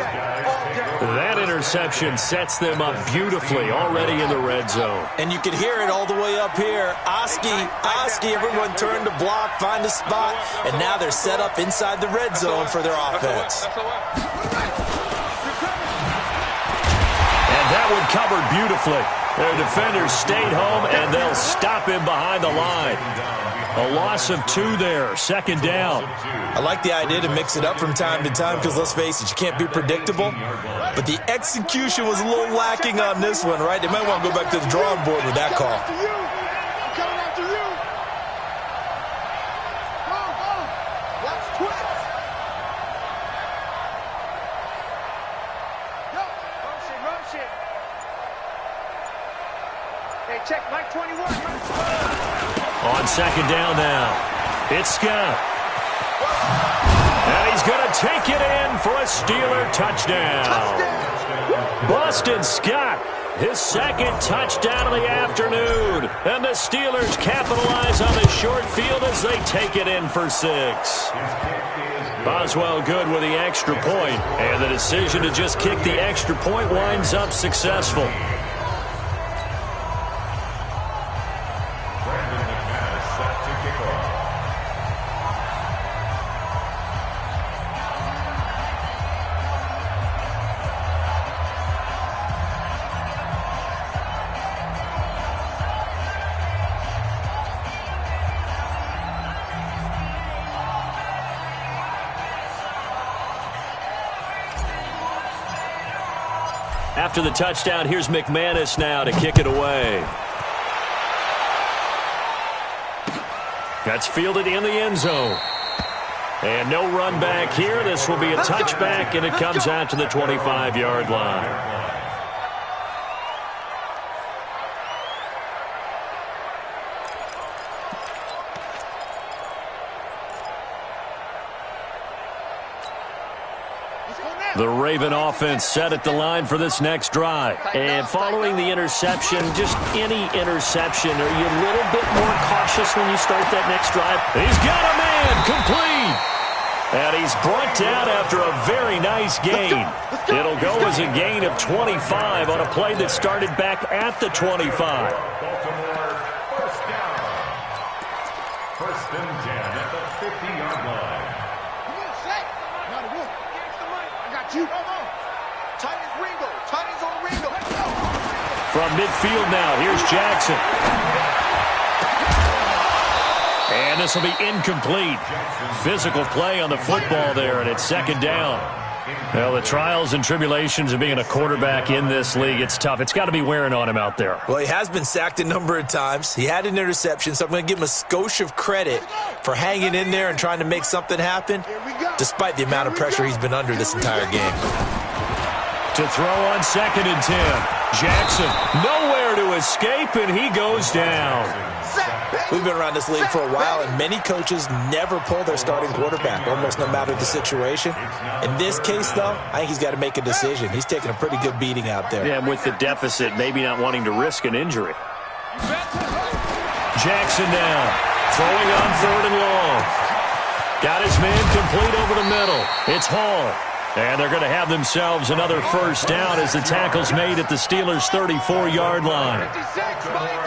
That interception sets them up beautifully already in the red zone. And you can hear it all the way up here. Oski, everyone turned to block, find a spot, and now they're set up inside the red zone for their offense. And that one covered beautifully. Their defenders stayed home, and they'll stop him behind the line. A loss of 2 there, 2nd down. I like the idea to mix it up from time to time because, let's face it, you can't be predictable. But the execution was a little lacking on this one, right? They might want to go back to the drawing board with that call. Check Mike 21. On 2nd down now, it's Scott. And he's going to take it in for a Steeler touchdown. Boston Scott, his 2nd touchdown of the afternoon. And the Steelers capitalize on the short field as they take it in for 6. Boswell good with the extra point. And the decision to just kick the extra point winds up successful. After the touchdown, here's McManus now to kick it away. That's fielded in the end zone. And no run back here. This will be a touchback, and it comes out to the 25-yard line. The Raven offense set at the line for this next drive. And following the interception, just any interception, are you a little bit more cautious when you start that next drive? He's got a man, complete. And he's brought down after a very nice gain. It'll go as a gain of 25 on a play that started back at the 25. Baltimore, first down. First and 10 at the 50-yard line. Come on, Shaq. Not a wolf. I got you. Titans Ringo. Titans on Ringo. From midfield now, here's Jackson. And this will be incomplete. Physical play on the football there, and it's second down. Well, the trials and tribulations of being a quarterback in this league, it's tough. It's got to be wearing on him out there. Well, he has been sacked a number of times. He had an interception, so I'm going to give him a skosh of credit for hanging in there and trying to make something happen, despite the amount of pressure he's been under this entire game. To throw on 2nd and 10. Jackson, nowhere to escape, and he goes down. We've been around this league for a while, and many coaches never pull their starting quarterback, almost no matter the situation. In this case, though, I think he's got to make a decision. He's taking a pretty good beating out there. Yeah, and with the deficit, maybe not wanting to risk an injury. Jackson down, throwing on 3rd and long. Got his man complete over the middle. It's Hall. And they're going to have themselves another first down as the tackle's made at the Steelers' 34-yard line.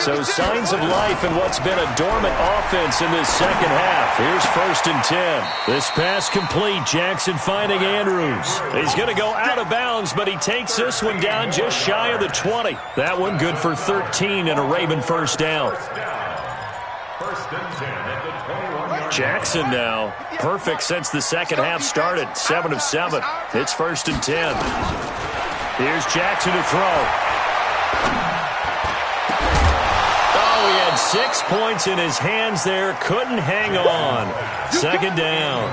So signs of life in what's been a dormant offense in this second half. Here's 1st and 10. This pass complete. Jackson finding Andrews. He's going to go out of bounds, but he takes this one down just shy of the 20. That one good for 13 and a Raven first down. First and 10 at the 21-yard. Jackson now, perfect since the second half started. 7 of 7. It's 1st and 10. Here's Jackson to throw. Oh, he had 6 points in his hands there. Couldn't hang on. 2nd down.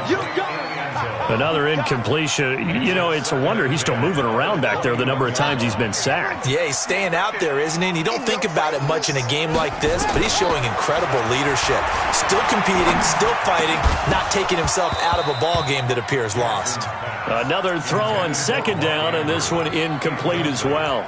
Another incompletion. You know, it's a wonder he's still moving around back there the number of times he's been sacked. Yeah, he's staying out there, isn't he? And you don't think about it much in a game like this, but he's showing incredible leadership. Still competing, still fighting, not taking himself out of a ball game that appears lost. Another throw on 2nd down, and this one incomplete as well.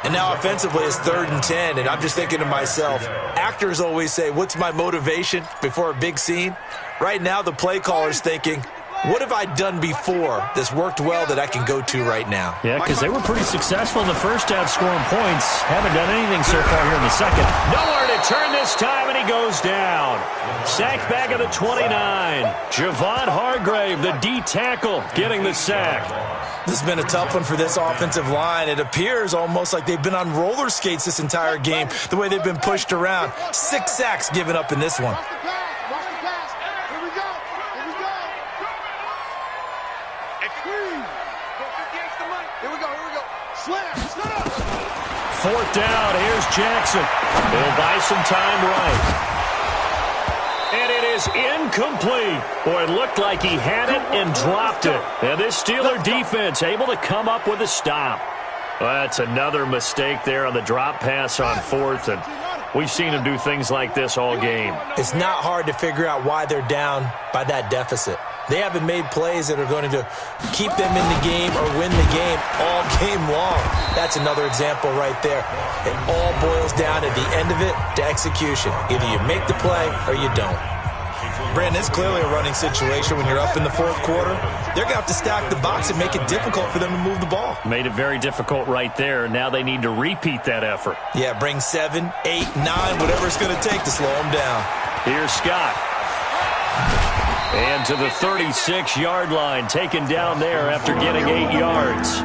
And now offensively it's 3rd and 10, and I'm just thinking to myself, actors always say, what's my motivation before a big scene? Right now the play caller's thinking, what have I done before that's worked well that I can go to right now? Yeah, because they were pretty successful in the first half scoring points. Haven't done anything so far here in the second. Nowhere to turn this time, and he goes down. Sacked back at the 29. Javon Hargrave, the D tackle, getting the sack. This has been a tough one for this offensive line. It appears almost like they've been on roller skates this entire game, the way they've been pushed around. 6 sacks given up in this one. Fourth down, here's Jackson. He'll buy some time right. And it is incomplete. Boy, it looked like he had it and dropped it. And this Steeler defense able to come up with a stop. Well, that's another mistake there on the drop pass on 4th, and we've seen him do things like this all game. It's not hard to figure out why they're down by that deficit. They haven't made plays that are going to keep them in the game or win the game all game long. That's another example right there. It all boils down at the end of it to execution. Either you make the play or you don't. Brandon, it's clearly a running situation when you're up in the 4th quarter. They're going to have to stack the box and make it difficult for them to move the ball. Made it very difficult right there. Now they need to repeat that effort. Yeah, bring 7, 8, 9, whatever it's going to take to slow them down. Here's Scott. And to the 36-yard line, taken down there after getting 8 yards.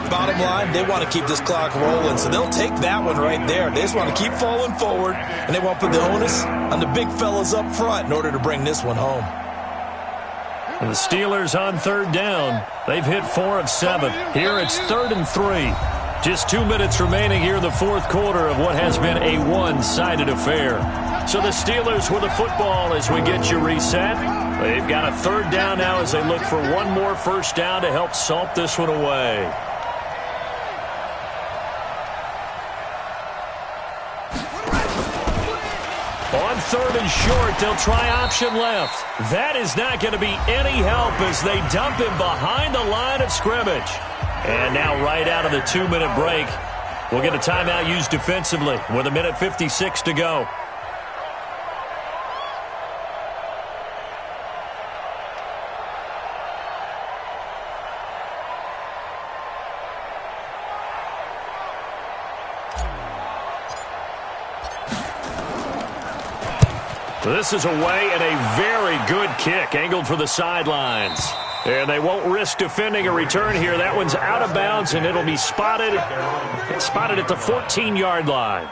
Bottom line, they want to keep this clock rolling, so they'll take that one right there. They just want to keep falling forward, and they want to put the onus on the big fellas up front in order to bring this one home. And the Steelers on third down. They've hit 4 of 7. Here it's 3rd and 3. Just 2 minutes remaining here in the fourth quarter of what has been a one-sided affair. So the Steelers with the football as we get you reset. They've got a third down now as they look for one more first down to help salt this one away. On 3rd and short, they'll try option left. That is not going to be any help as they dump him behind the line of scrimmage. And now right out of the 2-minute break, we'll get a timeout used defensively with 1:56 to go. This is away and a very good kick angled for the sidelines. And they won't risk defending a return here. That one's out of bounds, and it'll be spotted at the 14-yard line.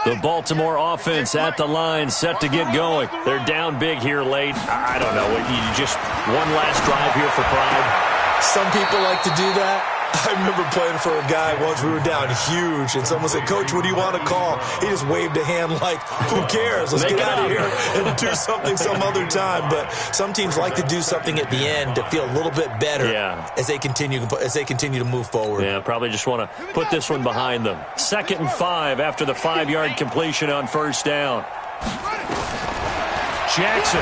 The Baltimore offense at the line, set to get going. They're down big here late. I don't know. You just one last drive here for pride. Some people like to do that. I remember playing for a guy once. We were down huge, and someone said, "Coach, what do you want to call?" He just waved a hand like, "Who cares? Let's get out of here and do something some other time." But some teams like to do something at the end to feel a little bit better as they continue to move forward. Yeah, probably just want to put this one behind them. 2nd and 5 after the 5-yard completion on first down. Jackson.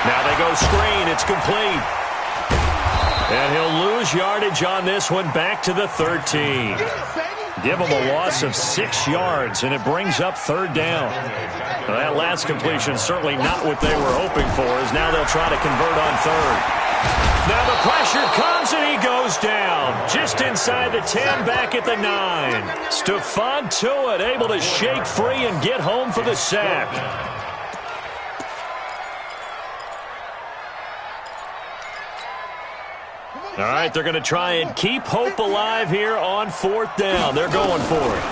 Now they go screen. It's complete. And he'll lose yardage on this one back to the 13. Give him a loss of 6 yards, and it brings up 3rd down. Well, that last completion certainly not what they were hoping for, as now they'll try to convert on 3rd. Now the pressure comes, and he goes down. Just inside the 10, back at the 9. Stephon Tuitt able to shake free and get home for the sack. All right, they're going to try and keep hope alive here on 4th down. They're going for it.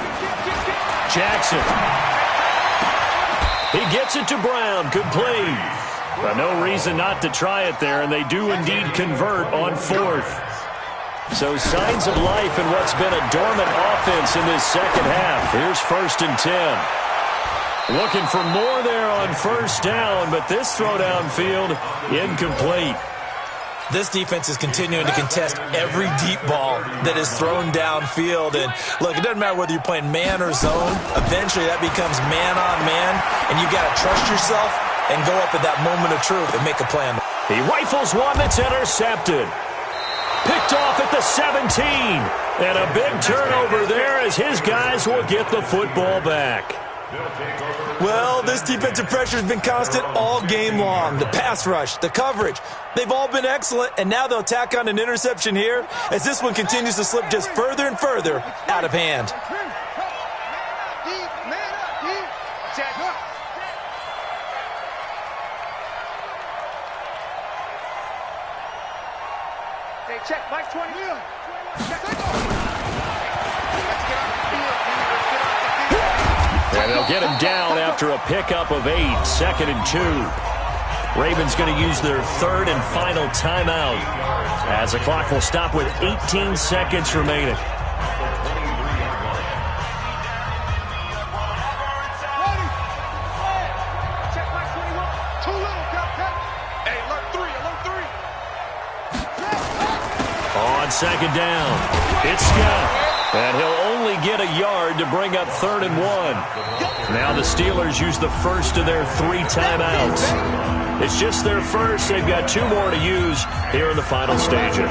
Jackson. He gets it to Brown, complete. But no reason not to try it there, and they do indeed convert on 4th. So signs of life in what's been a dormant offense in this second half. Here's 1st and 10. Looking for more there on first down, but this throw downfield incomplete. This defense is continuing to contest every deep ball that is thrown downfield. And, look, it doesn't matter whether you're playing man or zone. Eventually that becomes man-on-man, and you've got to trust yourself and go up at that moment of truth and make a play. He rifles one that's intercepted. Picked off at the 17. And a big turnover there as his guys will get the football back. Well, this defensive pressure has been constant all game long. The pass rush, the coverage, they've all been excellent, and now they'll tack on an interception here as this one continues to slip just further and further out of hand. Hey, check, Mike 20. And they'll get him down after a pickup of 8, 2nd and 2. Ravens going to use their 3rd and final timeout as the clock will stop with 18 seconds remaining. Check, Mike 21. Too little, Captain. Hey, alert 3. On 2nd down, it's Scott. And he'll only get a yard to bring up 3rd and 1. Now the Steelers use the first of their 3 timeouts. It's just their first. They've got 2 more to use here in the final stages.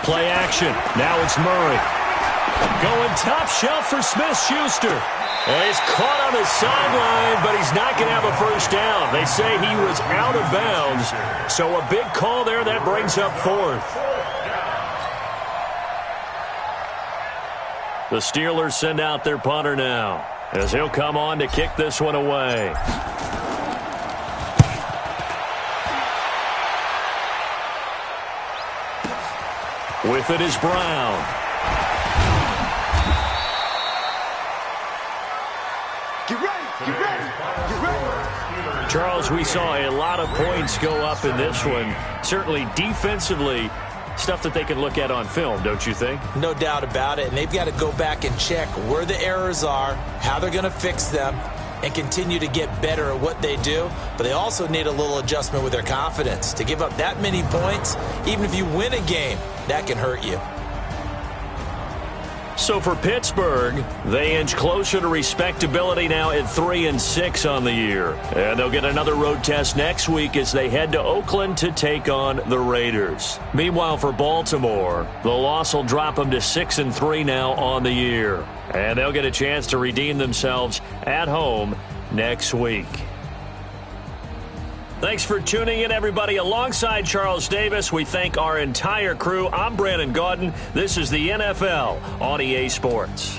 Play action. Now it's Murray. Going top shelf for Smith-Schuster. And he's caught on the sideline, but he's not going to have a first down. They say he was out of bounds. So a big call there that brings up 4th. The Steelers send out their punter now, as he'll come on to kick this one away. With it is Brown. Get ready, get ready, get ready. Charles, we saw a lot of points go up in this one. Certainly defensively, stuff that they can look at on film, don't you think? No doubt about it. And they've got to go back and check where the errors are, how they're going to fix them, and continue to get better at what they do. But they also need a little adjustment with their confidence. To give up that many points, even if you win a game, that can hurt you. So for Pittsburgh, they inch closer to respectability now at 3-6 on the year. And they'll get another road test next week as they head to Oakland to take on the Raiders. Meanwhile, for Baltimore, the loss will drop them to 6-3 now on the year. And they'll get a chance to redeem themselves at home next week. Thanks for tuning in, everybody. Alongside Charles Davis, we thank our entire crew. I'm Brandon Gaudin. This is the NFL on EA Sports.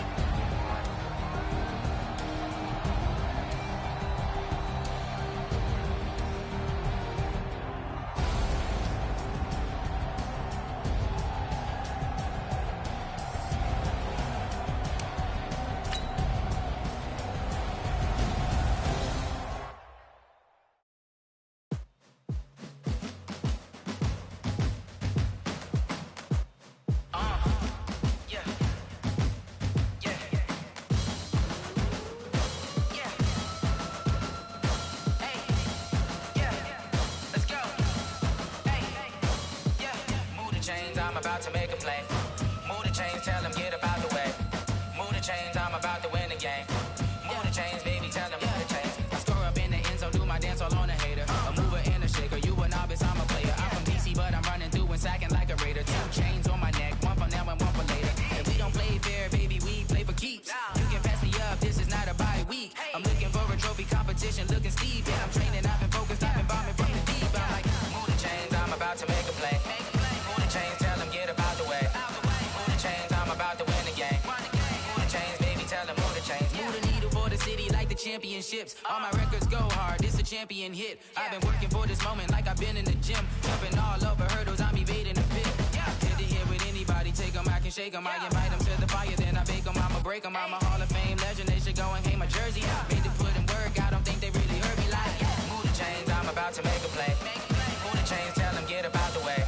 I'm about to make a play. Move the chains, tell them get up out the way. Move the chains, I'm about to win the game. Move the chains, baby, tell them move the chains. I score up in the end zone, do my dance all on a hater. A mover and a shaker, you a novice, I'm a player. I'm from DC, but I'm running through and sacking like a Raider. 2 chains on my neck, one for now and one for later. And we don't play fair, baby, we play for keeps. You can pass me up, this is not a bye week. I'm looking for a trophy competition, looking steep. And I'm training, I've been focused, I've been bombing from the deep. I'm like, move the chains, I'm about to make a play. Move the chains, tell them get up out the way. Move the chains, I'm about to win the game. Move the chains, baby, tell them move the chains. Move the needle for the city like the championships. All my records go hard, this a champion hit. I've been working for this moment like I've been in the gym. Jumping all over hurdles, I'm evading the pit. Hit it here with anybody, take them, I can shake them. I invite them to the fire, then I bake them, I'ma break them. I'm a Hall of Fame legend, they should go and hang my jersey. Made to put in work, I don't think they really heard me like. Move the chains, I'm about to make a play. Move the chains, tell them get up out the way.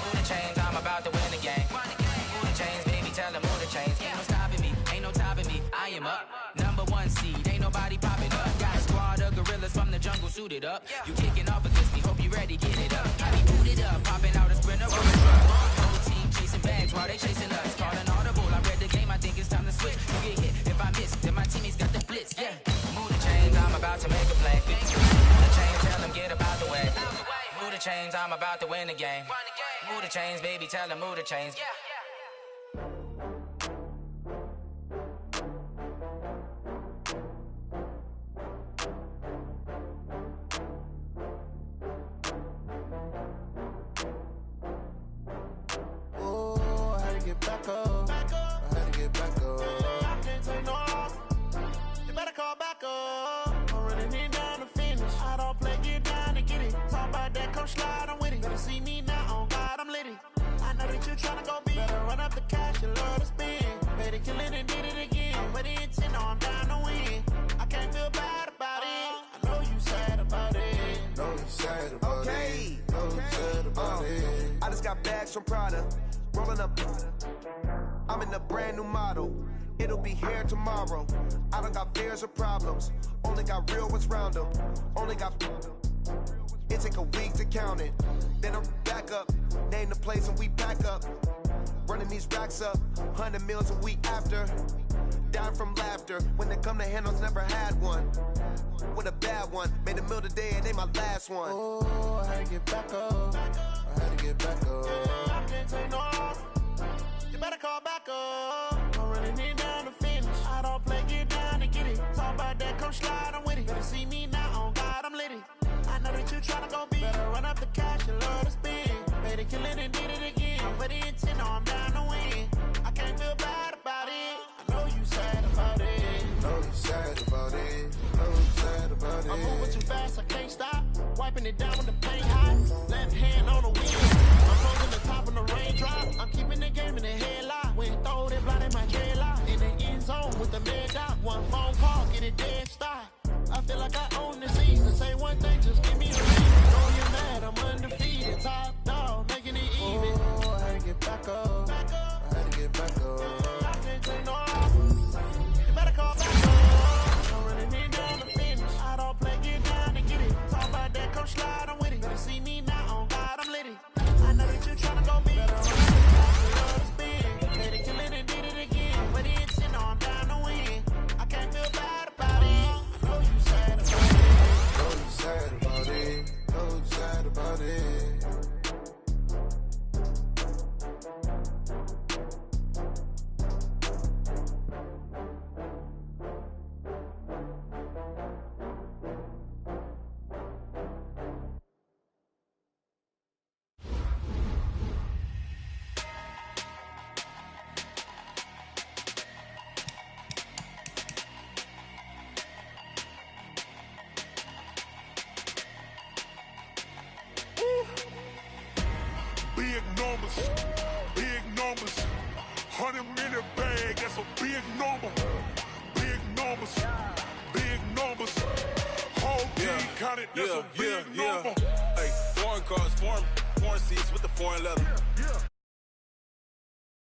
Move the chains, I'm about to win the game. Move the chains, baby, tell them move the chains. Ain't no stopping me, ain't no topping me. I am up, #1 seed, ain't nobody popping up. Got a squad of gorillas from the jungle suited up. You kicking off against me, hope you ready, get it up. I be booted up, popping out a sprinter with a truck. Whole team chasing bags while they chasing us. Calling audible, I read the game, I think it's time to switch. You get hit, if I miss, then my teammates got the blitz, yeah. Move the chains, I'm about to make a play. Move the chains, tell them get up out the way. Move the chains, I'm about to win the game. Move the chains, baby, tell them move the chains. Get back up. I had to get back up. I can't take no loss. You better call back up. I'm running it down to finish. I don't play, get down to get it. Talk about that, come slide, I'm with it. Better see me now, on God, I'm litty. I know that you tryna go big. Better run up the cash, you love to spend. Better kill it and did it again. With the intent, no, I'm down to win. I can't feel bad about it. I know you sad about it. Know you sad about it. Know you sad about it. I just got bags from Prada. Rolling up, I'm in a brand new model. It'll be here tomorrow. I don't got fears or problems. Only got real ones round them. Only got. It take a week to count it. Then I'm back up. Name the place and we back up. Running these racks up. 100 meals a week after. Down from laughter. When they come to handles, never had one. With a bad one. Made a meal today and they my last one. Oh, I had to get back up. I had to get back up. I can't take no loss. You better call back up. I'm running it down to finish. I don't play, get down to get it. Talk about that, come slide, I'm with it. Better see me now, on God, I'm litty. I know that you tryna go big. Better run up the cash, you love to spend. Better kill it and did it again. With the intent, no, I'm down to win. I can't feel bad about it. one phone call, get it dead stop. I feel like I own the season. Say one thing, just give me the reason. Know you're mad, I'm undefeated. Top dog, making it even. Oh, I had to get back up. I had to get back up. I can't take no loss. You better call back up. Don't really need down to finish. I don't play, get down to get it. Talk about that, come slide, I'm with it. Better see me now, on God, I'm litty. I know that you're trying to go big. Better run the spin. Made it, kill it, and did it again. But it's in, I'm down to win. I can't feel bad about it. I know you sad about it. I know you sad about it. I know you sad about it. Big numbers, big numbers. 100-minute bag, that's a big number. Big numbers, big numbers. Whole team counted, that's a big number. Hey, foreign cars, foreign seats with the foreign leather.